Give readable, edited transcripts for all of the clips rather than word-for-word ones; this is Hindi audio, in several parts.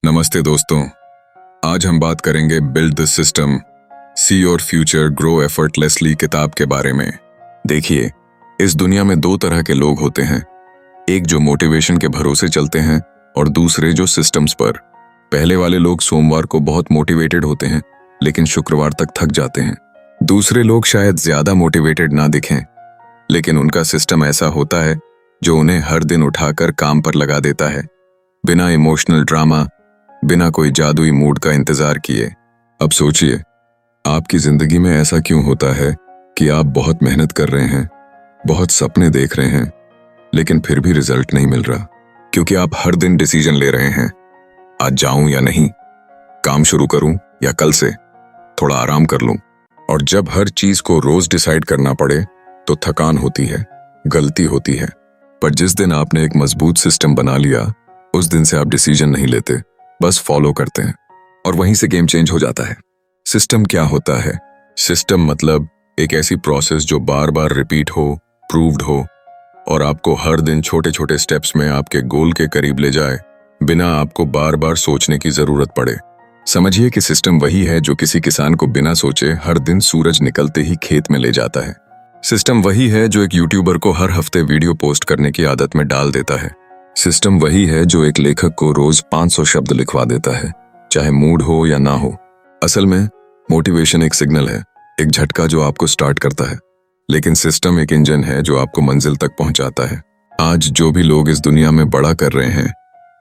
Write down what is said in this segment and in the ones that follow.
नमस्ते दोस्तों, आज हम बात करेंगे build the system, see your future grow effortlessly किताब के बारे में। देखिए, इस दुनिया में दो तरह के लोग होते हैं, एक जो मोटिवेशन के भरोसे चलते हैं और दूसरे जो सिस्टम्स पर। पहले वाले लोग सोमवार को बहुत मोटिवेटेड होते हैं लेकिन शुक्रवार तक थक जाते हैं। दूसरे लोग शायद ज्यादा मोटिवेटेड ना दिखें लेकिन उनका सिस्टम ऐसा होता है जो उन्हें हर दिन उठाकर काम पर लगा देता है, बिना इमोशनल ड्रामा, बिना कोई जादुई मूड का इंतजार किए। अब सोचिए, आपकी जिंदगी में ऐसा क्यों होता है कि आप बहुत मेहनत कर रहे हैं, बहुत सपने देख रहे हैं, लेकिन फिर भी रिजल्ट नहीं मिल रहा? क्योंकि आप हर दिन डिसीजन ले रहे हैं, आज जाऊं या नहीं, काम शुरू करूं या कल से थोड़ा आराम कर लूं। और जब हर चीज को रोज डिसाइड करना पड़े तो थकान होती है, गलती होती है। पर जिस दिन आपने एक मजबूत सिस्टम बना लिया, उस दिन से आप डिसीजन नहीं लेते, बस फॉलो करते हैं और वहीं से गेम चेंज हो जाता है। सिस्टम क्या होता है? सिस्टम मतलब एक ऐसी प्रोसेस जो बार बार रिपीट हो, प्रूव्ड हो और आपको हर दिन छोटे छोटे स्टेप्स में आपके गोल के करीब ले जाए, बिना आपको बार बार सोचने की जरूरत पड़े। समझिए कि सिस्टम वही है जो किसी किसान को बिना सोचे हर दिन सूरज निकलते ही खेत में ले जाता है। सिस्टम वही है जो एक यूट्यूबर को हर हफ्ते वीडियो पोस्ट करने की आदत में डाल देता है। सिस्टम वही है जो एक लेखक को रोज 500 शब्द लिखवा देता है, चाहे मूड हो या ना हो। असल में मोटिवेशन एक सिग्नल है, एक झटका जो आपको स्टार्ट करता है, लेकिन सिस्टम एक इंजन है जो आपको मंजिल तक पहुंचाता है। आज जो भी लोग इस दुनिया में बड़ा कर रहे हैं,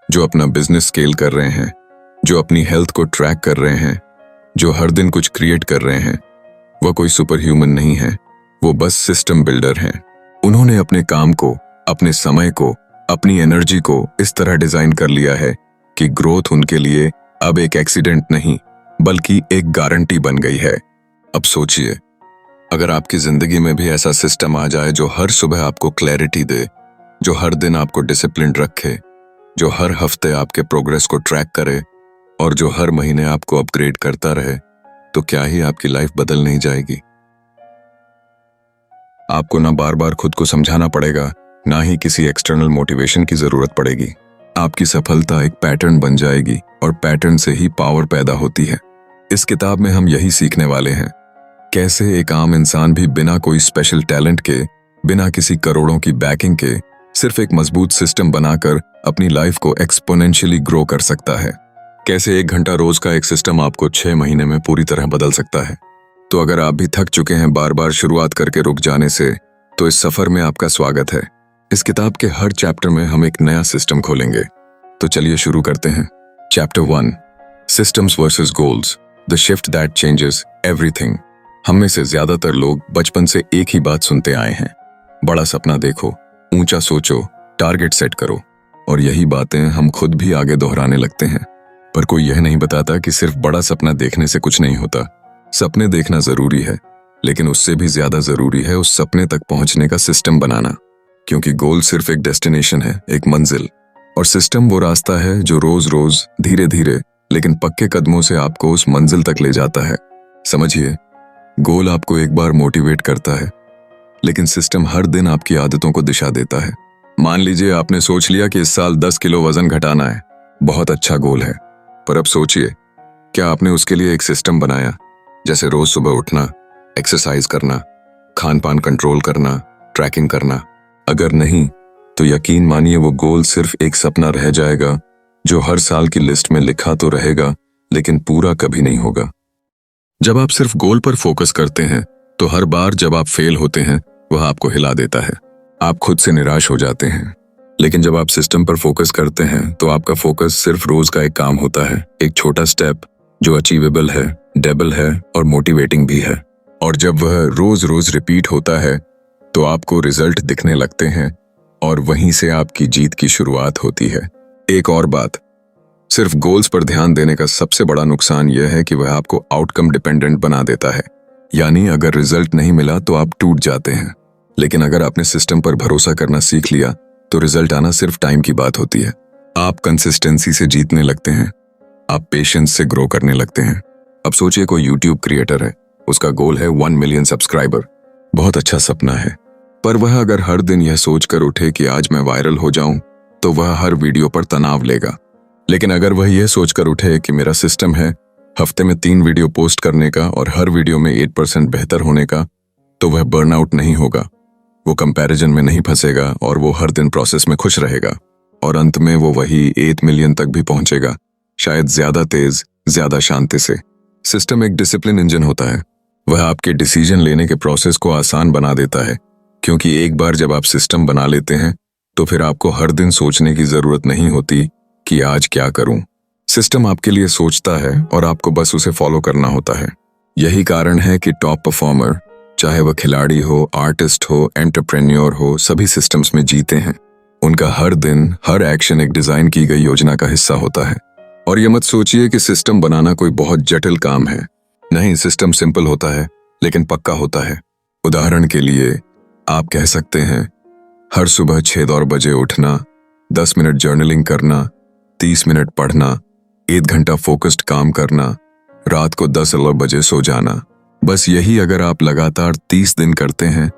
जो अपना बिजनेस स्केल कर रहे हैं, जो अपनी हेल्थ को ट्रैक कर रहे हैं, जो हर दिन कुछ क्रिएट कर रहे हैं, वह कोई सुपर ह्यूमन नहीं है, वो बस सिस्टम बिल्डर हैं। उन्होंने अपने काम को, अपने समय को, अपनी एनर्जी को इस तरह डिजाइन कर लिया है कि ग्रोथ उनके लिए अब एक एक्सीडेंट नहीं बल्कि एक गारंटी बन गई है। अब सोचिए, अगर आपकी जिंदगी में भी ऐसा सिस्टम आ जाए जो हर सुबह आपको क्लैरिटी दे, जो हर दिन आपको डिसिप्लिन रखे, जो हर हफ्ते आपके प्रोग्रेस को ट्रैक करे और जो हर महीने आपको अपग्रेड करता रहे, तो क्या ही आपकी लाइफ बदल नहीं जाएगी? आपको ना बार बार खुद को समझाना पड़ेगा, ना ही किसी एक्सटर्नल मोटिवेशन की जरूरत पड़ेगी। आपकी सफलता एक पैटर्न बन जाएगी और पैटर्न से ही पावर पैदा होती है। इस किताब में हम यही सीखने वाले हैं, कैसे एक आम इंसान भी बिना कोई स्पेशल टैलेंट के, बिना किसी करोड़ों की बैकिंग के, सिर्फ एक मजबूत सिस्टम बनाकर अपनी लाइफ को एक्सपोनेंशियली ग्रो कर सकता है। कैसे 1 घंटा रोज का एक सिस्टम आपको 6 महीने में पूरी तरह बदल सकता है। तो अगर आप भी थक चुके हैं बार बार शुरुआत करके रुक जाने से, तो इस सफर में आपका स्वागत है। इस किताब के हर चैप्टर में हम एक नया सिस्टम खोलेंगे। तो चलिए शुरू करते हैं। Chapter 1, systems versus goals, the shift that changes everything. हम में से ज्यादातर लोग बचपन से एक ही बात सुनते आए हैं, बड़ा सपना देखो, ऊंचा सोचो, टारगेट सेट करो, और यही बातें हम खुद भी आगे दोहराने लगते हैं। पर कोई यह नहीं बताता कि सिर्फ बड़ा सपना देखने से कुछ नहीं होता। सपने देखना जरूरी है, लेकिन उससे भी ज्यादा जरूरी है उस सपने तक पहुंचने का सिस्टम बनाना। क्योंकि गोल सिर्फ एक डेस्टिनेशन है, एक मंजिल, और सिस्टम वो रास्ता है जो रोज रोज धीरे धीरे लेकिन पक्के कदमों से आपको उस मंजिल तक ले जाता है। समझिए, गोल आपको एक बार मोटिवेट करता है, लेकिन सिस्टम हर दिन आपकी आदतों को दिशा देता है। मान लीजिए आपने सोच लिया कि इस साल 10 किलो वजन घटाना है, बहुत अच्छा गोल है, पर अब सोचिए, क्या आपने उसके लिए एक सिस्टम बनाया? जैसे रोज सुबह उठना, एक्सरसाइज करना, खान पान कंट्रोल करना, ट्रैकिंग करना। अगर नहीं, तो यकीन मानिए वो गोल सिर्फ एक सपना रह जाएगा जो हर साल की लिस्ट में लिखा तो रहेगा, लेकिन पूरा कभी नहीं होगा। जब आप सिर्फ गोल पर फोकस करते हैं, तो हर बार जब आप फेल होते हैं, वह आपको हिला देता है, आप खुद से निराश हो जाते हैं। लेकिन जब आप सिस्टम पर फोकस करते हैं, तो आपका फोकस सिर्फ रोज का एक काम होता है, एक छोटा स्टेप जो अचीवेबल है, डेबल है और मोटिवेटिंग भी है। और जब वह रोज रोज रिपीट होता है, तो आपको रिजल्ट दिखने लगते हैं और वहीं से आपकी जीत की शुरुआत होती है। एक और बात, सिर्फ गोल्स पर ध्यान देने का सबसे बड़ा नुकसान यह है कि वह आपको आउटकम डिपेंडेंट बना देता है। यानी अगर रिजल्ट नहीं मिला तो आप टूट जाते हैं, लेकिन अगर आपने सिस्टम पर भरोसा करना सीख लिया, तो रिजल्ट आना सिर्फ टाइम की बात होती है। आप कंसिस्टेंसी से जीतने लगते हैं, आप पेशेंस से ग्रो करने लगते हैं। अब सोचिए, कोई यूट्यूब क्रिएटर है, उसका गोल है 1 मिलियन सब्सक्राइबर। बहुत अच्छा सपना है, पर वह अगर हर दिन यह सोचकर उठे कि आज मैं वायरल हो जाऊं, तो वह हर वीडियो पर तनाव लेगा, लेकिन अगर वह यह सोचकर उठे कि मेरा सिस्टम है हफ्ते में 3 वीडियो पोस्ट करने का और हर वीडियो में 8% बेहतर होने का, तो वह बर्नआउट नहीं होगा, वो कंपैरिजन में नहीं फंसेगा और वो हर दिन प्रोसेस में खुश रहेगा और अंत में वो वही 8 मिलियन तक भी पहुंचेगा, शायद ज्यादा तेज, ज्यादा शांति से। सिस्टम एक डिसिप्लिन इंजन होता है। वह आपके डिसीजन लेने के प्रोसेस को आसान बना देता है, क्योंकि एक बार जब आप सिस्टम बना लेते हैं तो फिर आपको हर दिन सोचने की जरूरत नहीं होती कि आज क्या करूं। सिस्टम आपके लिए सोचता है और आपको बस उसे फॉलो करना होता है। यही कारण है कि टॉप परफॉर्मर, चाहे वह खिलाड़ी हो, आर्टिस्ट हो, एंटरप्रेन्योर हो, सभी सिस्टम्स में जीते हैं। उनका हर दिन, हर एक्शन एक डिजाइन की गई योजना का हिस्सा होता है। और ये मत सोचिए कि सिस्टम बनाना कोई बहुत जटिल काम है। नहीं, सिस्टम सिंपल होता है लेकिन पक्का होता है। उदाहरण के लिए आप कह सकते हैं हर सुबह 6 बजे उठना, 10 मिनट जर्नलिंग करना, 30 मिनट पढ़ना, 1 घंटा फोकस्ड काम करना, रात को 10 बजे सो जाना। बस यही अगर आप लगातार 30 दिन करते हैं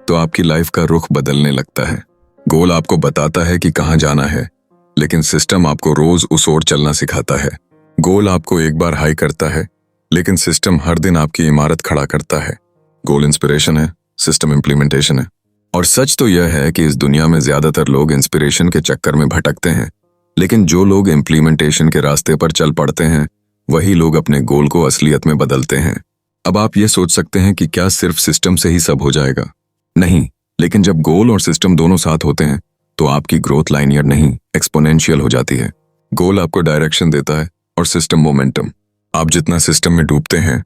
तो आपकी लाइफ का रुख बदलने लगता है। गोल आपको बताता है कि कहाँ जाना है, लेकिन सिस्टम आपको रोज उस ओर चलना सिखाता है। गोल आपको एक बार हाई करता है, लेकिन सिस्टम हर दिन आपकी इमारत खड़ा करता है। गोल इंस्पिरेशन है, सिस्टम इम्प्लीमेंटेशन है। और सच तो यह है कि इस दुनिया में ज्यादातर लोग इंस्पिरेशन के चक्कर में भटकते हैं, लेकिन जो लोग इम्प्लीमेंटेशन के रास्ते पर चल पड़ते हैं वही लोग अपने गोल को असलियत में बदलते हैं। अब आप ये सोच सकते हैं कि क्या सिर्फ सिस्टम से ही सब हो जाएगा? नहीं, लेकिन जब गोल और सिस्टम दोनों साथ होते हैं तो आपकी ग्रोथ लाइनियर नहीं, एक्सपोनेंशियल हो जाती है। गोल आपको डायरेक्शन देता है और सिस्टम मोमेंटम। आप जितना सिस्टम में डूबते हैं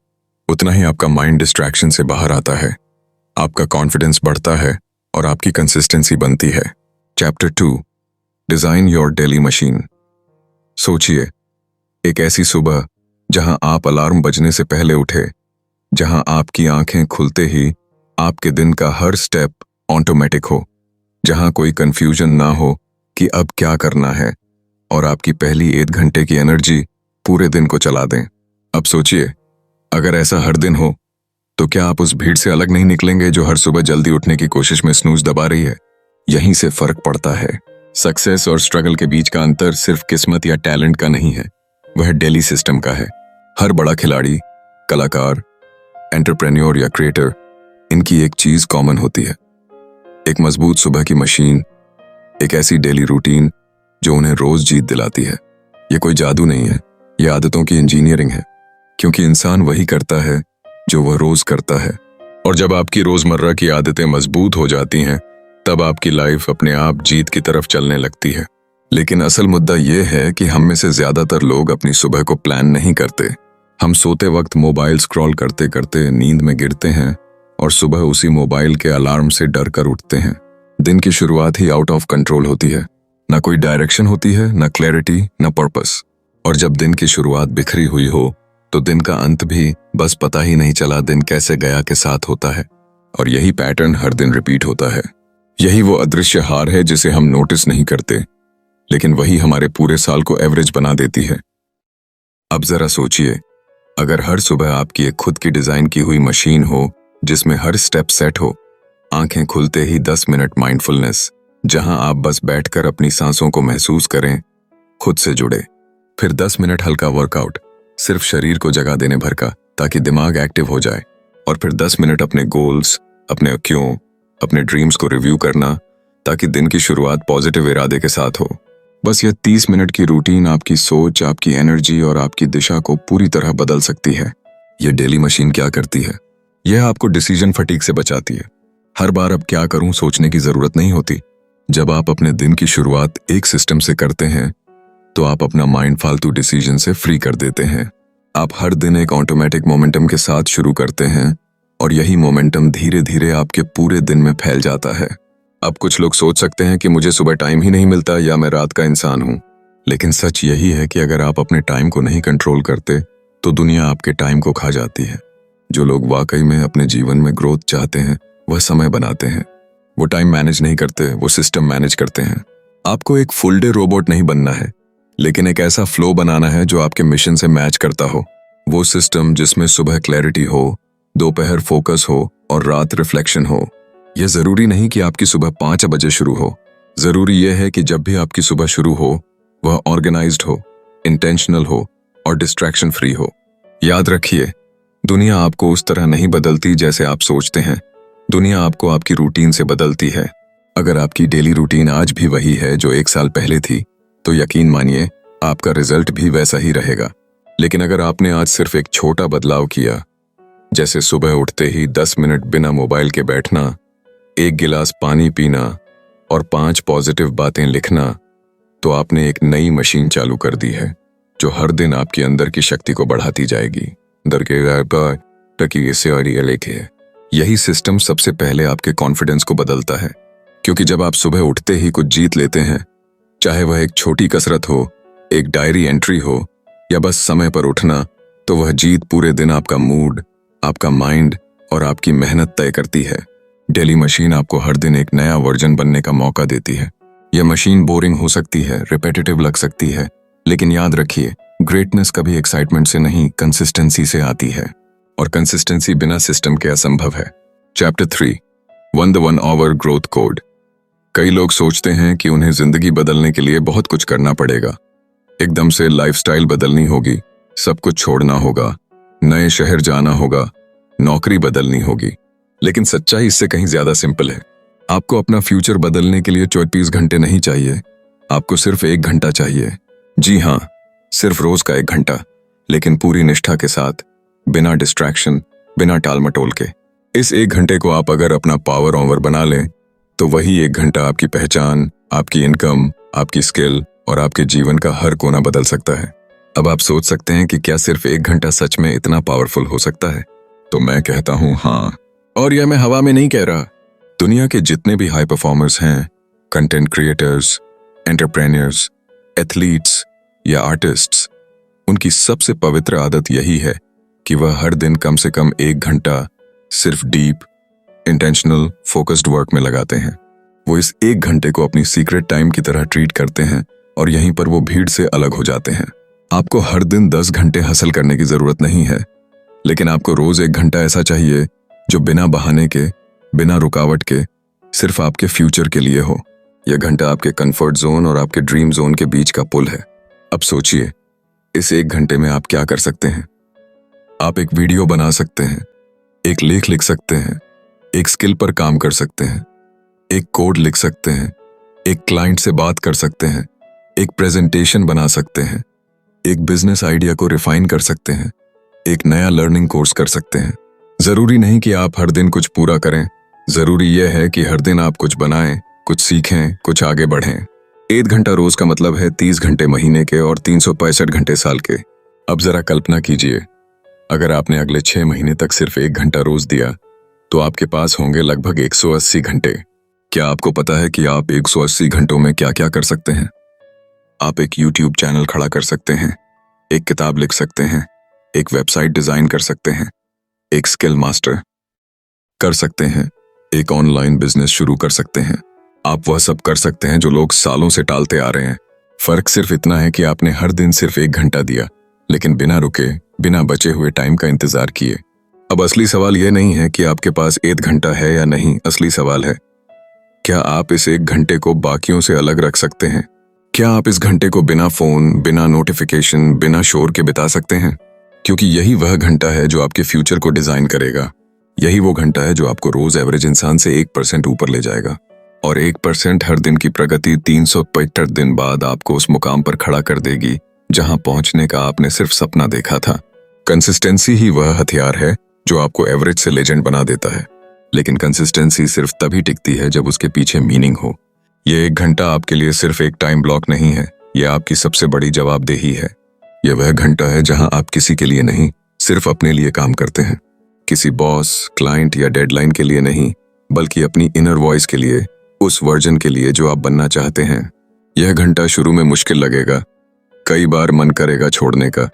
उतना ही आपका माइंड डिस्ट्रैक्शन से बाहर आता है, आपका कॉन्फिडेंस बढ़ता है और आपकी कंसिस्टेंसी बनती है। Chapter 2, design your daily machine. सोचिए, एक ऐसी सुबह जहां आप अलार्म बजने से पहले उठे, जहां आपकी आंखें खुलते ही आपके दिन का हर स्टेप ऑटोमेटिक हो, जहां कोई कंफ्यूजन ना हो कि अब क्या करना है, और आपकी पहली 1 घंटे की एनर्जी पूरे दिन को चला दें। अब सोचिए, अगर ऐसा हर दिन हो तो क्या आप उस भीड़ से अलग नहीं निकलेंगे जो हर सुबह जल्दी उठने की कोशिश में स्नूज दबा रही है? यहीं से फर्क पड़ता है। सक्सेस और स्ट्रगल के बीच का अंतर सिर्फ किस्मत या टैलेंट का नहीं है, वह डेली सिस्टम का है। हर बड़ा खिलाड़ी, कलाकार, एंटरप्रेन्योर या क्रिएटर, इनकी एक चीज कॉमन होती है, एक मजबूत सुबह की मशीन, एक ऐसी डेली रूटीन जो उन्हें रोज जीत दिलाती है। ये कोई जादू नहीं है, ये आदतों की इंजीनियरिंग है, क्योंकि इंसान वही करता है जो वह रोज करता है। और जब आपकी रोजमर्रा की आदतें मजबूत हो जाती हैं तब आपकी लाइफ अपने आप जीत की तरफ चलने लगती है। लेकिन असल मुद्दा यह है कि हम में से ज्यादातर लोग अपनी सुबह को प्लान नहीं करते। हम सोते वक्त मोबाइल स्क्रॉल करते करते नींद में गिरते हैं और सुबह उसी मोबाइल के अलार्म से डर कर उठते हैं। दिन की शुरुआत ही आउट ऑफ कंट्रोल होती है, ना कोई डायरेक्शन होती है, ना क्लैरिटी, ना पर्पस। और जब दिन की शुरुआत बिखरी हुई हो तो दिन का अंत भी बस पता ही नहीं चला दिन कैसे गया के साथ होता है। और यही पैटर्न हर दिन रिपीट होता है। यही वो अदृश्य हार है जिसे हम नोटिस नहीं करते, लेकिन वही हमारे पूरे साल को एवरेज बना देती है। अब जरा सोचिए, अगर हर सुबह आपकी एक खुद की डिजाइन की हुई मशीन हो जिसमें हर स्टेप सेट हो, आंखें खुलते ही 10 मिनट माइंडफुलनेस, जहां आप बस बैठकर अपनी सांसों को महसूस करें, खुद से जुड़े, फिर 10 मिनट हल्का वर्कआउट, सिर्फ शरीर को जगा देने भर का, ताकि दिमाग एक्टिव हो जाए, और फिर 10 मिनट अपने गोल्स, अपने क्यों, अपने ड्रीम्स को रिव्यू करना, ताकि दिन की शुरुआत पॉजिटिव इरादे के साथ हो। बस यह 30 मिनट की रूटीन आपकी सोच, आपकी एनर्जी और आपकी दिशा को पूरी तरह बदल सकती है। यह डेली मशीन क्या करती है? यह आपको डिसीजन फटीग से बचाती है। हर बार अब क्या करूं सोचने की जरूरत नहीं होती। जब आप अपने दिन की शुरुआत एक सिस्टम से करते हैं तो आप अपना माइंड फालतू डिसीजन से फ्री कर देते हैं। आप हर दिन एक ऑटोमेटिक मोमेंटम के साथ शुरू करते हैं और यही मोमेंटम धीरे धीरे आपके पूरे दिन में फैल जाता है। अब कुछ लोग सोच सकते हैं कि मुझे सुबह टाइम ही नहीं मिलता या मैं रात का इंसान हूं, लेकिन सच यही है कि अगर आप अपने टाइम को नहीं कंट्रोल करते तो दुनिया आपके टाइम को खा जाती है। जो लोग वाकई में अपने जीवन में ग्रोथ चाहते हैं वह समय बनाते हैं। वो टाइम मैनेज नहीं करते, वो सिस्टम मैनेज करते हैं। आपको एक फुल डे रोबोट नहीं बनना है, लेकिन एक ऐसा फ्लो बनाना है जो आपके मिशन से मैच करता हो। वो सिस्टम जिसमें सुबह क्लैरिटी हो, दोपहर फोकस हो और रात रिफ्लेक्शन हो। यह जरूरी नहीं कि आपकी सुबह 5 बजे शुरू हो, जरूरी यह है कि जब भी आपकी सुबह शुरू हो वह ऑर्गेनाइज्ड हो, इंटेंशनल हो और डिस्ट्रैक्शन फ्री हो। याद रखिए, दुनिया आपको उस तरह नहीं बदलती जैसे आप सोचते हैं। दुनिया आपको आपकी रूटीन से बदलती है। अगर आपकी डेली रूटीन आज भी वही है जो 1 साल पहले थी, तो यकीन मानिए आपका रिजल्ट भी वैसा ही रहेगा। लेकिन अगर आपने आज सिर्फ एक छोटा बदलाव किया, जैसे सुबह उठते ही 10 मिनट बिना मोबाइल के बैठना, 1 गिलास पानी पीना और 5 पॉजिटिव बातें लिखना, तो आपने एक नई मशीन चालू कर दी है जो हर दिन आपके अंदर की शक्ति को बढ़ाती जाएगी। यही सिस्टम सबसे पहले आपके कॉन्फिडेंस को बदलता है, क्योंकि जब आप सुबह उठते ही कुछ जीत लेते हैं, चाहे वह एक छोटी कसरत हो, एक डायरी एंट्री हो या बस समय पर उठना, तो वह जीत पूरे दिन आपका मूड, आपका माइंड और आपकी मेहनत तय करती है। डेली मशीन आपको हर दिन एक नया वर्जन बनने का मौका देती है। यह मशीन बोरिंग हो सकती है, रिपीटेटिव लग सकती है, लेकिन याद रखिए, ग्रेटनेस कभी एक्साइटमेंट से नहीं, कंसिस्टेंसी से आती है, और कंसिस्टेंसी बिना सिस्टम के असंभव है। Chapter 3, 1 hour growth code. कई लोग सोचते हैं कि उन्हें जिंदगी बदलने के लिए बहुत कुछ करना पड़ेगा। एकदम से लाइफस्टाइल बदलनी होगी, सब कुछ छोड़ना होगा, नए शहर जाना होगा, नौकरी बदलनी होगी। लेकिन सच्चाई इससे कहीं ज्यादा सिंपल है। आपको अपना फ्यूचर बदलने के लिए 24 घंटे नहीं चाहिए, आपको सिर्फ 1 घंटा चाहिए। जी हाँ, सिर्फ रोज का 1 घंटा, लेकिन पूरी निष्ठा के साथ, बिना डिस्ट्रैक्शन, बिना टाल मटोल के। इस 1 घंटे को आप अगर अपना पावर ओवर बना लें, तो वही 1 घंटा आपकी पहचान, आपकी इनकम, आपकी स्किल और आपके जीवन का हर कोना बदल सकता है। अब आप सोच सकते हैं कि क्या सिर्फ 1 घंटा सच में इतना पावरफुल हो सकता है? तो मैं कहता हूं हाँ, और यह मैं हवा में नहीं कह रहा। दुनिया के जितने भी हाई परफॉर्मर्स हैं, कंटेंट क्रिएटर्स, एंटरप्रेन्योर्स, एथलीट्स या आर्टिस्ट्स, उनकी सबसे पवित्र आदत यही है कि वह हर दिन कम से कम 1 घंटा सिर्फ डीप, इंटेंशनल, फोकस्ड वर्क में लगाते हैं। वो इस 1 घंटे को अपनी सीक्रेट टाइम की तरह ट्रीट करते हैं और यहीं पर वो भीड़ से अलग हो जाते हैं। आपको हर दिन 10 घंटे हासिल करने की जरूरत नहीं है, लेकिन आपको रोज 1 घंटा ऐसा चाहिए जो बिना बहाने के, बिना रुकावट के, सिर्फ आपके फ्यूचर के लिए हो। यह घंटा आपके कंफर्ट जोन और आपके ड्रीम जोन के बीच का पुल है। अब सोचिए, इस 1 घंटे में आप क्या कर सकते हैं? आप एक वीडियो बना सकते हैं, एक लेख लिख सकते हैं, एक स्किल पर काम कर सकते हैं, एक कोड लिख सकते हैं, एक क्लाइंट से बात कर सकते हैं, एक प्रेजेंटेशन बना सकते हैं, एक बिजनेस आइडिया को रिफाइन कर सकते हैं, एक नया लर्निंग कोर्स कर सकते हैं। जरूरी नहीं कि आप हर दिन कुछ पूरा करें, जरूरी यह है कि हर दिन आप कुछ बनाएं, कुछ सीखें, कुछ आगे बढ़ें। 1 घंटा रोज का मतलब है 30 घंटे महीने के और 365 घंटे साल के। अब जरा कल्पना कीजिए, अगर आपने अगले 6 महीने तक सिर्फ 1 घंटा रोज दिया, तो आपके पास होंगे लगभग 180 घंटे। क्या आपको पता है कि आप 180 घंटों में क्या क्या कर सकते हैं? आप एक YouTube चैनल खड़ा कर सकते हैं, एक किताब लिख सकते हैं, एक वेबसाइट डिजाइन कर सकते हैं, एक स्किल मास्टर कर सकते हैं, एक ऑनलाइन बिजनेस शुरू कर सकते हैं। आप वह सब कर सकते हैं जो लोग सालों से टालते आ रहे हैं। फर्क सिर्फ इतना है कि आपने हर दिन सिर्फ 1 घंटा दिया, लेकिन बिना रुके, बिना बचे हुए टाइम का इंतजार किए। अब असली सवाल यह नहीं है कि आपके पास 1 घंटा है या नहीं, असली सवाल है, क्या आप इस 1 घंटे को बाकियों से अलग रख सकते हैं? क्या आप इस घंटे को बिना फोन, बिना नोटिफिकेशन, बिना शोर के बिता सकते हैं? क्योंकि यही वह घंटा है जो आपके फ्यूचर को डिजाइन करेगा। यही वो घंटा है जो आपको रोज एवरेज इंसान से 1% ऊपर ले जाएगा, और 1% हर दिन की प्रगति 375 दिन बाद आपको उस मुकाम पर खड़ा कर देगी जहां पहुंचने का आपने सिर्फ सपना देखा था। कंसिस्टेंसी ही वह हथियार है जो आपको एवरेज से लेजेंड बना देता है, लेकिन कंसिस्टेंसी सिर्फ तभी टिकती है जब उसके पीछे मीनिंग हो। यह 1 घंटा आपके लिए सिर्फ एक टाइम ब्लॉक नहीं है, यह आपकी सबसे बड़ी जवाबदेही है। यह वह घंटा है जहां आप किसी के लिए नहीं, सिर्फ अपने लिए काम करते हैं। किसी बॉस, क्लाइंट या डेडलाइन के लिए नहीं, बल्कि अपनी इनर वॉइस के लिए, उस वर्जन के लिए जो आप बनना चाहते हैं। यह घंटा शुरू में मुश्किल लगेगा, कई बार मन करेगा छोड़ने का,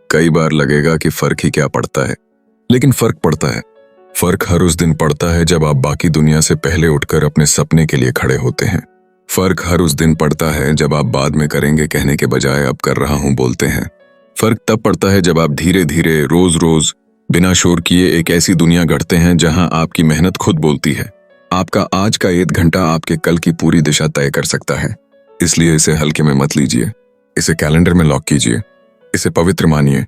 कई बार लगेगा कि फर्क ही क्या पड़ता है, लेकिन फर्क पड़ता है। फर्क हर उस दिन पड़ता है जब आप बाकी दुनिया से पहले उठकर अपने सपने के लिए खड़े होते हैं। फर्क हर उस दिन पड़ता है जब आप बाद में करेंगे कहने के बजाय अब कर रहा हूं बोलते हैं। फर्क तब पड़ता है जब आप धीरे धीरे, रोज रोज, बिना शोर किए एक ऐसी दुनिया गढ़ते हैं जहां आपकी मेहनत खुद बोलती है। आपका आज का 1 घंटा आपके कल की पूरी दिशा तय कर सकता है, इसलिए इसे हल्के में मत लीजिए। इसे कैलेंडर में लॉक कीजिए, इसे पवित्र मानिए,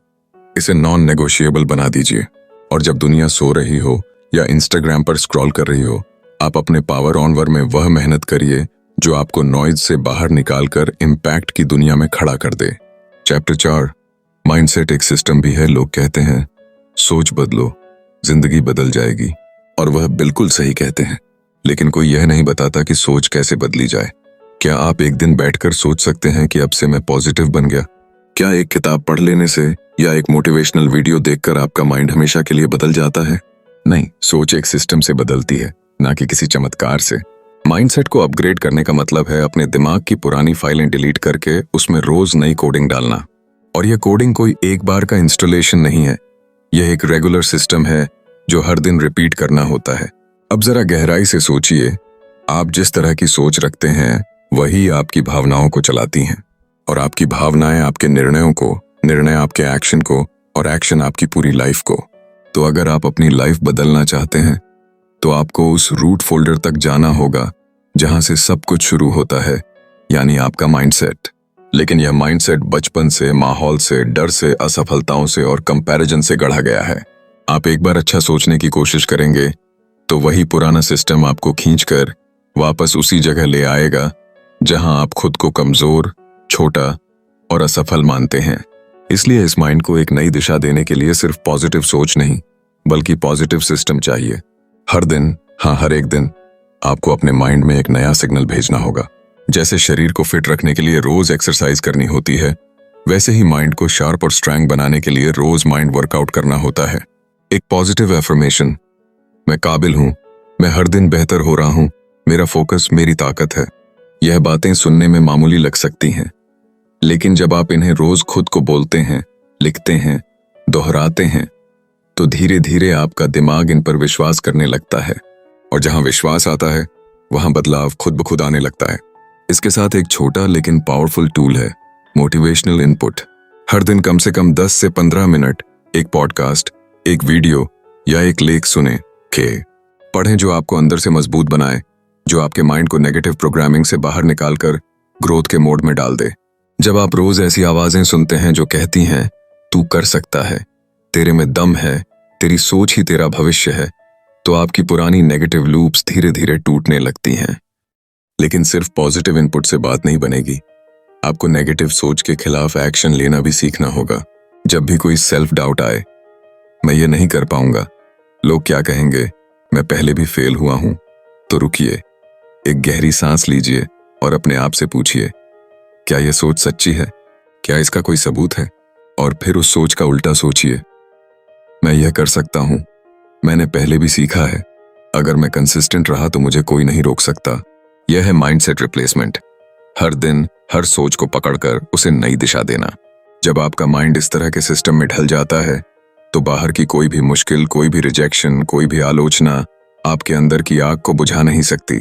इसे नॉन नेगोशिएबल बना दीजिए। और जब दुनिया सो रही हो या इंस्टाग्राम पर स्क्रॉल कर रही हो, आप अपने पावर ऑनवर में वह मेहनत करिए जो आपको नॉइज से बाहर निकालकर इम्पैक्ट की दुनिया में खड़ा कर दे। चैप्टर 4, माइंडसेट एक सिस्टम भी है। लोग कहते हैं सोच बदलो, जिंदगी बदल जाएगी, और वह बिल्कुल सही कहते हैं, लेकिन कोई यह नहीं बताता कि सोच कैसे बदली जाए। क्या आप एक दिन बैठकर सोच सकते हैं कि अब से मैं पॉजिटिव बन गया? क्या एक किताब पढ़ लेने से या एक मोटिवेशनल वीडियो देखकर आपका माइंड हमेशा के लिए बदल जाता है? नहीं, सोच एक सिस्टम से बदलती है, ना कि किसी चमत्कार से। माइंडसेट को अपग्रेड करने का मतलब है अपने दिमाग की पुरानी फाइलें डिलीट करके उसमें रोज नई कोडिंग डालना। और यह कोडिंग कोई एक बार का इंस्टॉलेशन नहीं है, यह एक रेगुलर सिस्टम है जो हर दिन रिपीट करना होता है। अब जरा गहराई से सोचिए, आप जिस तरह की सोच रखते हैं वही आपकी भावनाओं को चलाती हैं, और आपकी भावनाएं आपके निर्णयों को, निर्णय आपके एक्शन को, और एक्शन आपकी पूरी लाइफ को। तो अगर आप अपनी लाइफ बदलना चाहते हैं तो आपको उस रूट फोल्डर तक जाना होगा जहां से सब कुछ शुरू होता है, यानी आपका माइंडसेट। लेकिन यह माइंडसेट बचपन से, माहौल से, डर से, असफलताओं से और कंपैरिजन से गढ़ा गया है। आप एक बार अच्छा सोचने की कोशिश करेंगे तो वही पुराना सिस्टम आपको खींचकर वापस उसी जगह ले आएगा जहां आप खुद को कमजोर, छोटा और असफल मानते हैं। इसलिए इस माइंड को एक नई दिशा देने के लिए सिर्फ पॉजिटिव सोच नहीं, बल्कि पॉजिटिव सिस्टम चाहिए। हर दिन, हाँ हर एक दिन, आपको अपने माइंड में एक नया सिग्नल भेजना होगा। जैसे शरीर को फिट रखने के लिए रोज एक्सरसाइज करनी होती है, वैसे ही माइंड को शार्प और स्ट्रांग बनाने के लिए रोज माइंड वर्कआउट करना होता है। एक पॉजिटिव एफर्मेशन, मैं काबिल हूं, मैं हर दिन बेहतर हो रहा हूं, मेरा फोकस मेरी ताकत है। यह बातें सुनने में मामूली लग सकती हैं, लेकिन जब आप इन्हें रोज खुद को बोलते हैं, लिखते हैं, दोहराते हैं, तो धीरे धीरे आपका दिमाग इन पर विश्वास करने लगता है। और जहां विश्वास आता है वहां बदलाव खुद ब खुद आने लगता है। इसके साथ एक छोटा लेकिन पावरफुल टूल है, मोटिवेशनल इनपुट। हर दिन कम से कम 10 से 15 मिनट एक पॉडकास्ट, एक वीडियो या एक लेख सुने के पढ़ें जो आपको अंदर से मजबूत बनाए, जो आपके माइंड को नेगेटिव प्रोग्रामिंग से बाहर निकालकर ग्रोथ के मोड में डाल दे। जब आप रोज ऐसी आवाजें सुनते हैं जो कहती हैं तू कर सकता है, तेरे में दम है, तेरी सोच ही तेरा भविष्य है, तो आपकी पुरानी नेगेटिव लूप्स धीरे धीरे टूटने लगती हैं। लेकिन सिर्फ पॉजिटिव इनपुट से बात नहीं बनेगी, आपको नेगेटिव सोच के खिलाफ एक्शन लेना भी सीखना होगा। जब भी कोई सेल्फ डाउट आए, मैं ये नहीं कर पाऊंगा, लोग क्या कहेंगे, मैं पहले भी फेल हुआ हूं, तो रुकिए, एक गहरी सांस लीजिए और अपने आप से पूछिए, क्या यह सोच सच्ची है? क्या इसका कोई सबूत है? और फिर उस सोच का उल्टा सोचिए, मैं यह कर सकता हूं, मैंने पहले भी सीखा है, अगर मैं कंसिस्टेंट रहा तो मुझे कोई नहीं रोक सकता। यह है माइंडसेट रिप्लेसमेंट। हर दिन हर सोच को पकड़कर उसे नई दिशा देना। जब आपका माइंड इस तरह के सिस्टम में ढल जाता है तो बाहर की कोई भी मुश्किल, कोई भी रिजेक्शन, कोई भी आलोचना आपके अंदर की आग को बुझा नहीं सकती,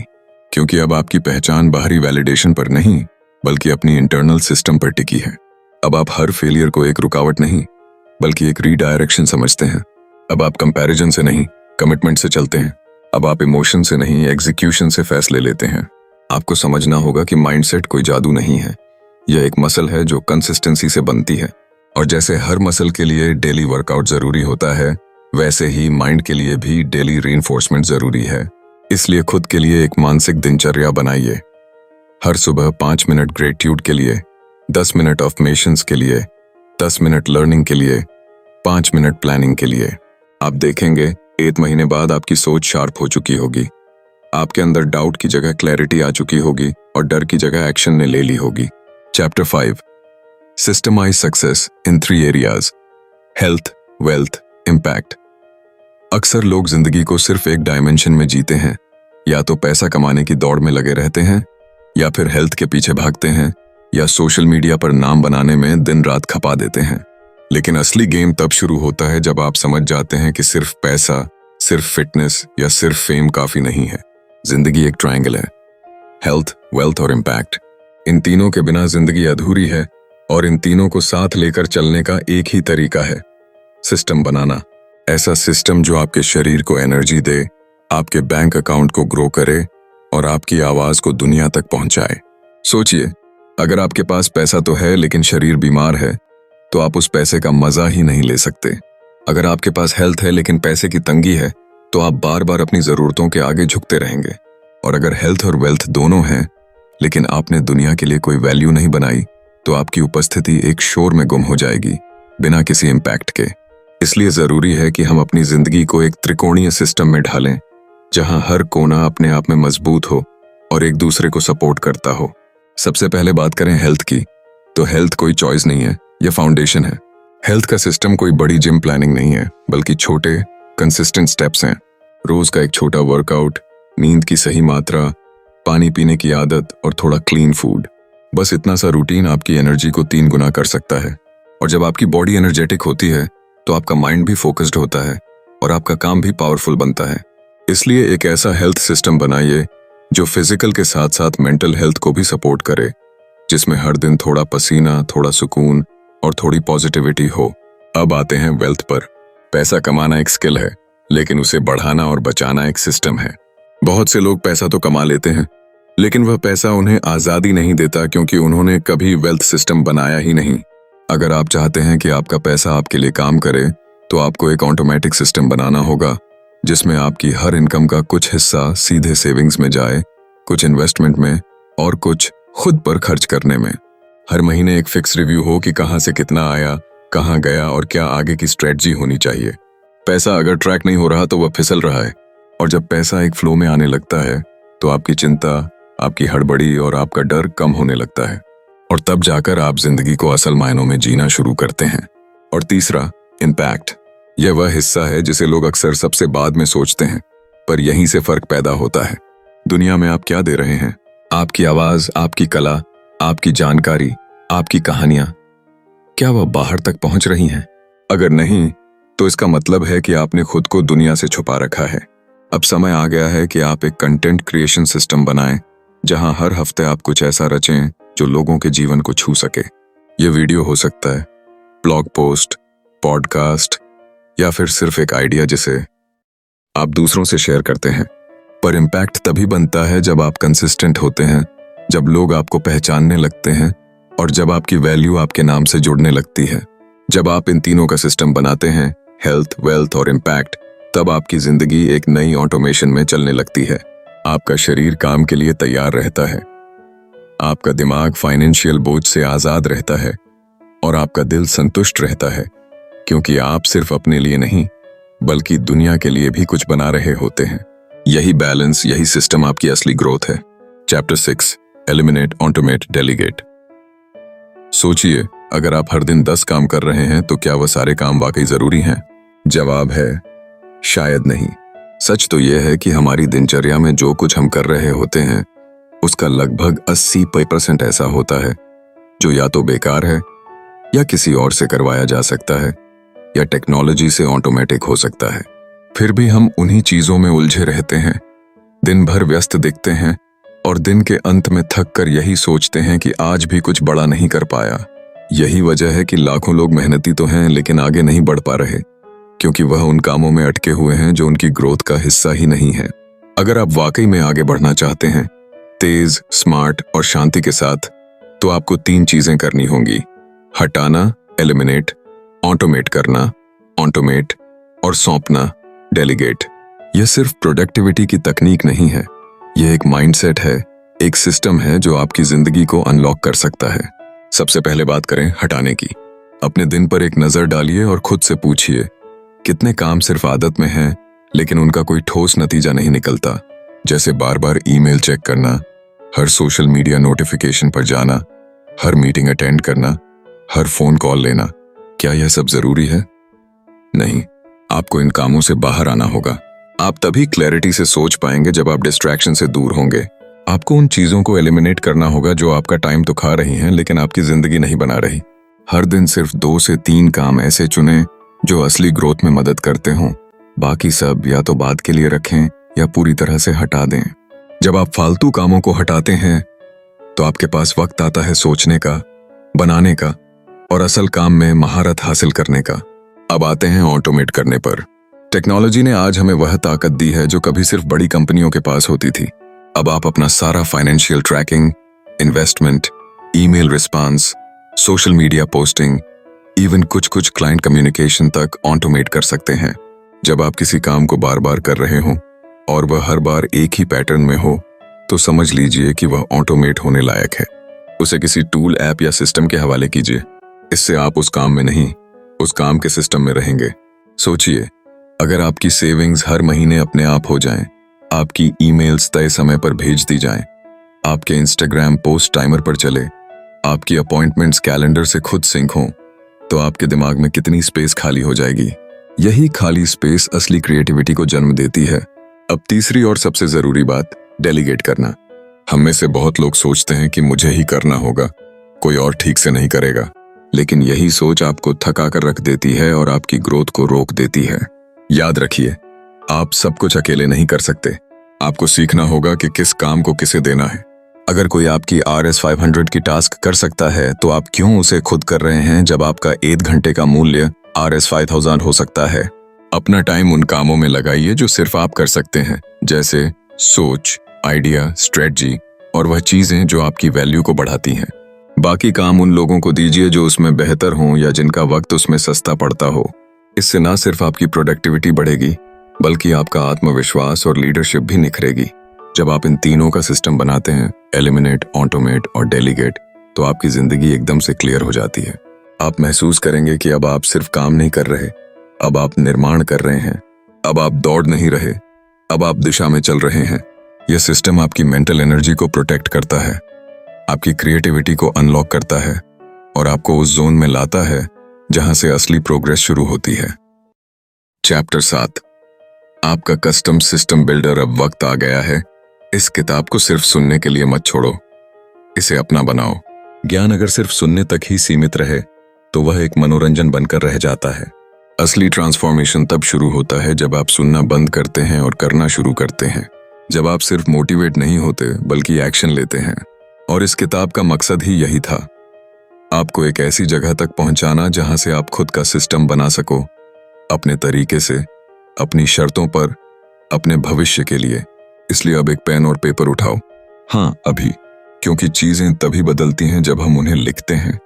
क्योंकि अब आपकी पहचान बाहरी वैलिडेशन पर नहीं बल्कि अपनी इंटरनल सिस्टम पर टिकी है। अब आप हर फेलियर को एक रुकावट नहीं बल्कि एक रीडायरेक्शन समझते हैं। अब आप कंपैरिजन से नहीं, कमिटमेंट से चलते हैं। अब आप इमोशन से नहीं, एग्जीक्यूशन से फैसले लेते हैं। आपको समझना होगा कि माइंडसेट कोई जादू नहीं है, यह एक मसल है जो कंसिस्टेंसी से बनती है। और जैसे हर मसल के लिए डेली वर्कआउट जरूरी होता है, वैसे ही माइंड के लिए भी डेली रीइंफोर्समेंट जरूरी है। इसलिए खुद के लिए एक मानसिक दिनचर्या बनाइए। हर सुबह 5 मिनट ग्रेटिट्यूड के लिए, 10 मिनट अफर्मेशंस के लिए, 10 मिनट लर्निंग के लिए, 5 मिनट प्लानिंग के लिए। आप देखेंगे 1 महीने बाद आपकी सोच शार्प हो चुकी होगी, आपके अंदर डाउट की जगह क्लैरिटी आ चुकी होगी और डर की जगह एक्शन ने ले ली होगी। Chapter 5, systemise success in 3 areas, health, wealth, impact. अक्सर लोग जिंदगी को सिर्फ एक डायमेंशन में जीते हैं, या तो पैसा कमाने की दौड़ में लगे रहते हैं, या फिर हेल्थ के पीछे भागते हैं, या सोशल मीडिया पर नाम बनाने में दिन रात खपा देते हैं। लेकिन असली गेम तब शुरू होता है जब आप समझ जाते हैं कि सिर्फ पैसा, सिर्फ फिटनेस या सिर्फ फेम काफी नहीं है। जिंदगी एक ट्रायंगल है, हेल्थ, वेल्थ और इम्पैक्ट। इन तीनों के बिना जिंदगी अधूरी है, और इन तीनों को साथ लेकर चलने का एक ही तरीका है, सिस्टम बनाना। ऐसा सिस्टम जो आपके शरीर को एनर्जी दे, आपके बैंक अकाउंट को ग्रो करे और आपकी आवाज को दुनिया तक पहुंचाए। सोचिए, अगर आपके पास पैसा तो है लेकिन शरीर बीमार है, तो आप उस पैसे का मजा ही नहीं ले सकते। अगर आपके पास हेल्थ है लेकिन पैसे की तंगी है, तो आप बार बार अपनी जरूरतों के आगे झुकते रहेंगे। और अगर हेल्थ और वेल्थ दोनों हैं, लेकिन आपने दुनिया के लिए कोई वैल्यू नहीं बनाई, तो आपकी उपस्थिति एक शोर में गुम हो जाएगी, बिना किसी इम्पैक्ट के। इसलिए जरूरी है कि हम अपनी जिंदगी को एक त्रिकोणीय सिस्टम में ढालें, जहां हर कोना अपने आप में मजबूत हो और एक दूसरे को सपोर्ट करता हो। सबसे पहले बात करें हेल्थ की, तो हेल्थ कोई चॉइस नहीं है, यह फाउंडेशन है। हेल्थ का सिस्टम कोई बड़ी जिम प्लानिंग नहीं है, बल्कि छोटे कंसिस्टेंट स्टेप्स हैं। रोज का एक छोटा वर्कआउट, नींद की सही मात्रा, पानी पीने की आदत और थोड़ा क्लीन फूड। बस इतना सा रूटीन आपकी एनर्जी को 3 गुना कर सकता है। और जब आपकी बॉडी एनर्जेटिक होती है, तो आपका माइंड भी फोकस्ड होता है और आपका काम भी पावरफुल बनता है। इसलिए एक ऐसा हेल्थ सिस्टम बनाइए जो फिजिकल के साथ साथ मेंटल हेल्थ को भी सपोर्ट करे, जिसमें हर दिन थोड़ा पसीना, थोड़ा सुकून और थोड़ी पॉजिटिविटी हो। अब आते हैं वेल्थ पर। पैसा कमाना एक स्किल है, लेकिन उसे बढ़ाना और बचाना एक सिस्टम है। बहुत से लोग पैसा तो कमा लेते हैं, लेकिन वह पैसा उन्हें आजादी नहीं देता, क्योंकि उन्होंने कभी वेल्थ सिस्टम बनाया ही नहीं। अगर आप चाहते हैं कि आपका पैसा आपके लिए काम करे, तो आपको एक ऑटोमेटिक सिस्टम बनाना होगा, जिसमें आपकी हर इनकम का कुछ हिस्सा सीधे सेविंग्स में जाए, कुछ इन्वेस्टमेंट में और कुछ खुद पर खर्च करने में। हर महीने एक फिक्स रिव्यू हो कि कहां से कितना आया, कहां गया और क्या आगे की स्ट्रेटजी होनी चाहिए। पैसा अगर ट्रैक नहीं हो रहा तो वह फिसल रहा है, और जब पैसा एक फ्लो में आने लगता है, तो आपकी चिंता, आपकी हड़बड़ी और आपका डर कम होने लगता है, और तब जाकर आप जिंदगी को असल मायनों में जीना शुरू करते हैं। और तीसरा, इम्पैक्ट। यह वह हिस्सा है जिसे लोग अक्सर सबसे बाद में सोचते हैं, पर यहीं से फर्क पैदा होता है। दुनिया में आप क्या दे रहे हैं? आपकी आवाज, आपकी कला, आपकी जानकारी, आपकी कहानियां, क्या वह बाहर तक पहुंच रही हैं? अगर नहीं, तो इसका मतलब है कि आपने खुद को दुनिया से छुपा रखा है। अब समय आ गया है कि आप एक कंटेंट क्रिएशन सिस्टम बनाएं, जहां हर हफ्ते आप कुछ ऐसा रचें जो लोगों के जीवन को छू सके। यह वीडियो हो सकता है, ब्लॉग पोस्ट, पॉडकास्ट, या फिर सिर्फ एक आइडिया जिसे आप दूसरों से शेयर करते हैं। पर इम्पैक्ट तभी बनता है जब आप कंसिस्टेंट होते हैं, जब लोग आपको पहचानने लगते हैं और जब आपकी वैल्यू आपके नाम से जुड़ने लगती है। जब आप इन तीनों का सिस्टम बनाते हैं, हेल्थ, वेल्थ और इम्पैक्ट, तब आपकी जिंदगी एक नई ऑटोमेशन में चलने लगती है। आपका शरीर काम के लिए तैयार रहता है, आपका दिमाग फाइनेंशियल बोझ से आजाद रहता है, और आपका दिल संतुष्ट रहता है, क्योंकि आप सिर्फ अपने लिए नहीं, बल्कि दुनिया के लिए भी कुछ बना रहे होते हैं। यही बैलेंस, यही सिस्टम आपकी असली ग्रोथ है। Chapter 6, eliminate, automate, delegate. सोचिए, अगर आप हर दिन 10 काम कर रहे हैं, तो क्या वह सारे काम वाकई जरूरी हैं? जवाब है शायद नहीं। सच तो यह है कि हमारी दिनचर्या में जो कुछ हम कर रहे होते हैं, उसका लगभग 80% ऐसा होता है जो या तो बेकार है, या किसी और से करवाया जा सकता है, या टेक्नोलॉजी से ऑटोमेटिक हो सकता है। फिर भी हम उन्हीं चीजों में उलझे रहते हैं, दिन भर व्यस्त दिखते हैं, और दिन के अंत में थक कर यही सोचते हैं कि आज भी कुछ बड़ा नहीं कर पाया। यही वजह है कि लाखों लोग मेहनती तो हैं, लेकिन आगे नहीं बढ़ पा रहे, क्योंकि वह उन कामों में अटके हुए हैं जो उनकी ग्रोथ का हिस्सा ही नहीं है। अगर आप वाकई में आगे बढ़ना चाहते हैं, तेज, स्मार्ट और शांति के साथ, तो आपको 3 चीजें करनी होंगी: हटाना, एलिमिनेट, ऑटोमेट करना, ऑटोमेट, और सौंपना, डेलीगेट। यह सिर्फ प्रोडक्टिविटी की तकनीक नहीं है, यह एक माइंडसेट है, एक सिस्टम है जो आपकी जिंदगी को अनलॉक कर सकता है। सबसे पहले बात करें हटाने की। अपने दिन पर एक नजर डालिए और खुद से पूछिए, कितने काम सिर्फ आदत में हैं, लेकिन उनका कोई ठोस नतीजा नहीं निकलता। जैसे बार बार ईमेल चेक करना, हर सोशल मीडिया नोटिफिकेशन पर जाना, हर मीटिंग अटेंड करना, हर फोन कॉल लेना। क्या यह सब जरूरी है? नहीं। आपको इन कामों से बाहर आना होगा। आप तभी क्लैरिटी से सोच पाएंगे जब आप डिस्ट्रैक्शन से दूर होंगे। आपको उन चीजों को एलिमिनेट करना होगा जो आपका टाइम तो खा रही हैं, लेकिन आपकी जिंदगी नहीं बना रही। हर दिन सिर्फ 2 से 3 काम ऐसे चुनें जो असली ग्रोथ में मदद करते हों। बाकी सब या तो बाद के लिए रखें या पूरी तरह से हटा दें। जब आप फालतू कामों को हटाते हैं, तो आपके पास वक्त आता है सोचने का, बनाने का और असल काम में महारत हासिल करने का। अब आते हैं ऑटोमेट करने पर। टेक्नोलॉजी ने आज हमें वह ताकत दी है जो कभी सिर्फ बड़ी कंपनियों के पास होती थी। अब आप अपना सारा financial tracking, investment, email response, social media posting, even कुछ क्लाइंट कम्युनिकेशन तक ऑटोमेट कर सकते हैं। जब आप किसी काम को बार बार कर रहे हो और वह हर बार एक ही पैटर्न में हो, तो समझ लीजिए कि वह ऑटोमेट होने लायक है। उसे किसी टूल, ऐप या सिस्टम के हवाले कीजिए। इससे आप उस काम में नहीं, उस काम के सिस्टम में रहेंगे। सोचिए, अगर आपकी सेविंग्स हर महीने अपने आप हो जाएं, आपकी ईमेल्स तय समय पर भेज दी जाएं, आपके इंस्टाग्राम पोस्ट टाइमर पर चले, आपकी अपॉइंटमेंट्स कैलेंडर से खुद सिंक हों, तो आपके दिमाग में कितनी स्पेस खाली हो जाएगी। यही खाली स्पेस असली क्रिएटिविटी को जन्म देती है। अब तीसरी और सबसे जरूरी बात, डेलीगेट करना। हम में से बहुत लोग सोचते हैं कि मुझे ही करना होगा, कोई और ठीक से नहीं करेगा। लेकिन यही सोच आपको थका कर रख देती है और आपकी ग्रोथ को रोक देती है। याद रखिए, आप सब कुछ अकेले नहीं कर सकते। आपको सीखना होगा कि किस काम को किसे देना है। अगर कोई आपकी RS 500 की टास्क कर सकता है, तो आप क्यों उसे खुद कर रहे हैं जब आपका 1 घंटे का मूल्य RS 5000 हो सकता है। अपना टाइम उन कामों में लगाइए जो सिर्फ आप कर सकते हैं, जैसे सोच, आइडिया, स्ट्रेटजी और वह चीजें जो आपकी वैल्यू को बढ़ाती हैं। बाकी काम उन लोगों को दीजिए जो उसमें बेहतर हों या जिनका वक्त उसमें सस्ता पड़ता हो। इससे ना सिर्फ आपकी प्रोडक्टिविटी बढ़ेगी, बल्कि आपका आत्मविश्वास और लीडरशिप भी निखरेगी। जब आप इन तीनों का सिस्टम बनाते हैं, एलिमिनेट, ऑटोमेट और डेलीगेट, तो आपकी जिंदगी एकदम से क्लियर हो जाती है। आप महसूस करेंगे कि अब आप सिर्फ काम नहीं कर रहे, अब आप निर्माण कर रहे हैं। अब आप दौड़ नहीं रहे, अब आप दिशा में चल रहे हैं। यह सिस्टम आपकी मेंटल एनर्जी को प्रोटेक्ट करता है, आपकी क्रिएटिविटी को अनलॉक करता है और आपको उस जोन में लाता है जहां से असली प्रोग्रेस शुरू होती है। चैप्टर 7, आपका कस्टम सिस्टम बिल्डर अब वक्त आ गया है। इस किताब को सिर्फ सुनने के लिए मत छोड़ो, इसे अपना बनाओ। ज्ञान अगर सिर्फ सुनने तक ही सीमित रहे, तो वह एक मनोरंजन बनकर रह जाता है। असली ट्रांसफॉर्मेशन तब शुरू होता है जब आप सुनना बंद करते हैं और करना शुरू करते हैं। जब आप सिर्फ मोटिवेट नहीं होते, बल्कि एक्शन लेते हैं। और इस किताब का मकसद ही यही था, आपको एक ऐसी जगह तक पहुंचाना जहां से आप खुद का सिस्टम बना सको, अपने तरीके से, अपनी शर्तों पर, अपने भविष्य के लिए। इसलिए अब एक पेन और पेपर उठाओ। हाँ, अभी, क्योंकि चीजें तभी बदलती हैं जब हम उन्हें लिखते हैं,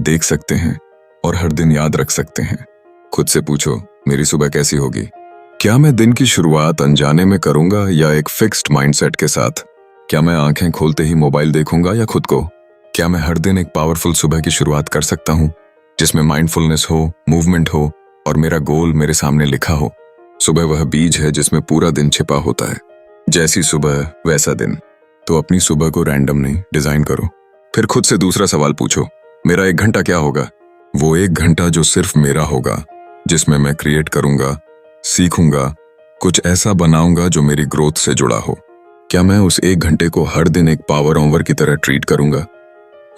देख सकते हैं और हर दिन याद रख सकते हैं। खुद से पूछो, मेरी सुबह कैसी होगी? क्या मैं दिन की शुरुआत अनजाने में करूंगा या एक फिक्स्ड माइंडसेट के साथ? क्या मैं आंखें खोलते ही मोबाइल देखूंगा या खुद को? क्या मैं हर दिन एक पावरफुल सुबह की शुरुआत कर सकता हूं, जिसमें माइंडफुलनेस हो, मूवमेंट हो और मेरा गोल मेरे सामने लिखा हो? सुबह वह बीज है जिसमें पूरा दिन छिपा होता है। जैसी सुबह वैसा दिन। तो अपनी सुबह को रैंडम नहीं, डिजाइन करो। फिर खुद से दूसरा सवाल पूछो, मेरा 1 घंटा क्या होगा? वो 1 घंटा जो सिर्फ मेरा होगा, जिसमें मैं क्रिएट करूंगा, सीखूंगा, कुछ ऐसा बनाऊंगा जो मेरी ग्रोथ से जुड़ा हो। क्या मैं उस 1 घंटे को हर दिन एक पावर होमवर्क की तरह ट्रीट करूंगा,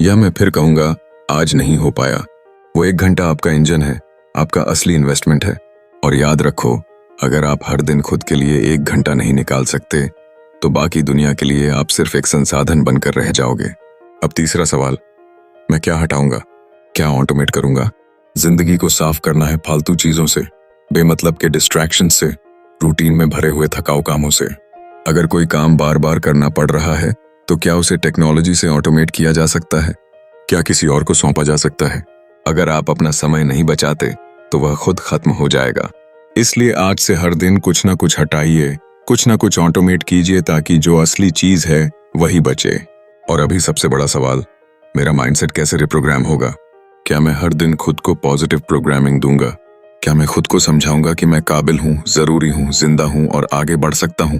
या मैं फिर कहूंगा आज नहीं हो पाया? वो 1 घंटा आपका इंजन है, आपका असली इन्वेस्टमेंट है। और याद रखो, अगर आप हर दिन खुद के लिए 1 घंटा नहीं निकाल सकते, तो बाकी दुनिया के लिए आप सिर्फ एक संसाधन बनकर रह जाओगे। अब तीसरा सवाल, मैं क्या हटाऊंगा, क्या ऑटोमेट करूंगा? जिंदगी को साफ करना है फालतू चीजों से, बेमतलब के डिस्ट्रैक्शन से, रूटीन में भरे हुए थकाऊ कामों से। अगर कोई काम बार बार करना पड़ रहा है, तो क्या उसे टेक्नोलॉजी से ऑटोमेट किया जा सकता है? क्या किसी और को सौंपा जा सकता है? अगर आप अपना समय नहीं बचाते, तो वह खुद खत्म हो जाएगा। इसलिए आज से हर दिन कुछ ना कुछ हटाइए, कुछ ना कुछ ऑटोमेट कीजिए, ताकि जो असली चीज है वही बचे। और अभी सबसे बड़ा सवाल, मेरा माइंडसेट कैसे रिप्रोग्राम होगा? क्या मैं हर दिन खुद को पॉजिटिव प्रोग्रामिंग दूंगा? क्या मैं खुद को समझाऊंगा कि मैं काबिल हूं, जरूरी हूं, जिंदा हूं और आगे बढ़ सकता हूं?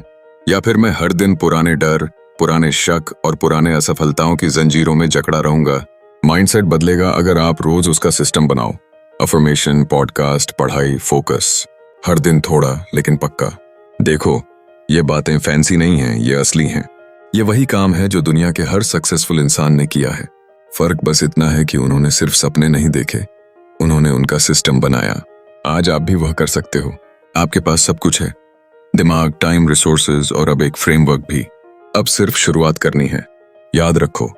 या फिर मैं हर दिन पुराने डर, पुराने शक और पुराने असफलताओं की जंजीरों में जकड़ा रहूंगा? माइंडसेट बदलेगा अगर आप रोज उसका सिस्टम बनाओ। अफर्मेशन, पॉडकास्ट, पढ़ाई, फोकस, हर दिन थोड़ा लेकिन पक्का। देखो, ये बातें फैंसी नहीं हैं, ये असली हैं। ये वही काम है जो दुनिया के हर सक्सेसफुल इंसान ने किया है। फर्क बस इतना है कि उन्होंने सिर्फ सपने नहीं देखे, उन्होंने उनका सिस्टम बनाया। आज आप भी वह कर सकते हो। आपके पास सब कुछ है, दिमाग, टाइम, रिसोर्सेज और अब एक फ्रेमवर्क भी। अब सिर्फ शुरुआत करनी है। याद रखो,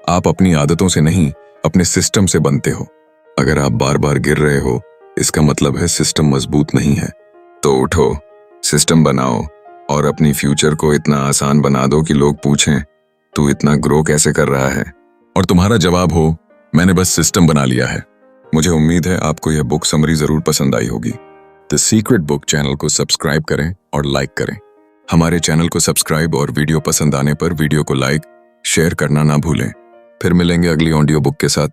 आप अपनी आदतों से नहीं, अपने सिस्टम से बनते हो। अगर आप बार बार गिर रहे हो, इसका मतलब है सिस्टम मजबूत नहीं है। तो उठो, सिस्टम बनाओ और अपनी फ्यूचर को इतना आसान बना दो कि लोग पूछें, तू इतना ग्रो कैसे कर रहा है? और तुम्हारा जवाब हो, मैंने बस सिस्टम बना लिया है। मुझे उम्मीद है आपको यह बुक समरी जरूर पसंद आई होगी। द सीक्रेट बुक चैनल को सब्सक्राइब करें और लाइक करें। हमारे चैनल को सब्सक्राइब और वीडियो पसंद आने पर वीडियो को लाइक शेयर करना ना भूलें। फिर मिलेंगे अगली ऑडियो बुक के साथ।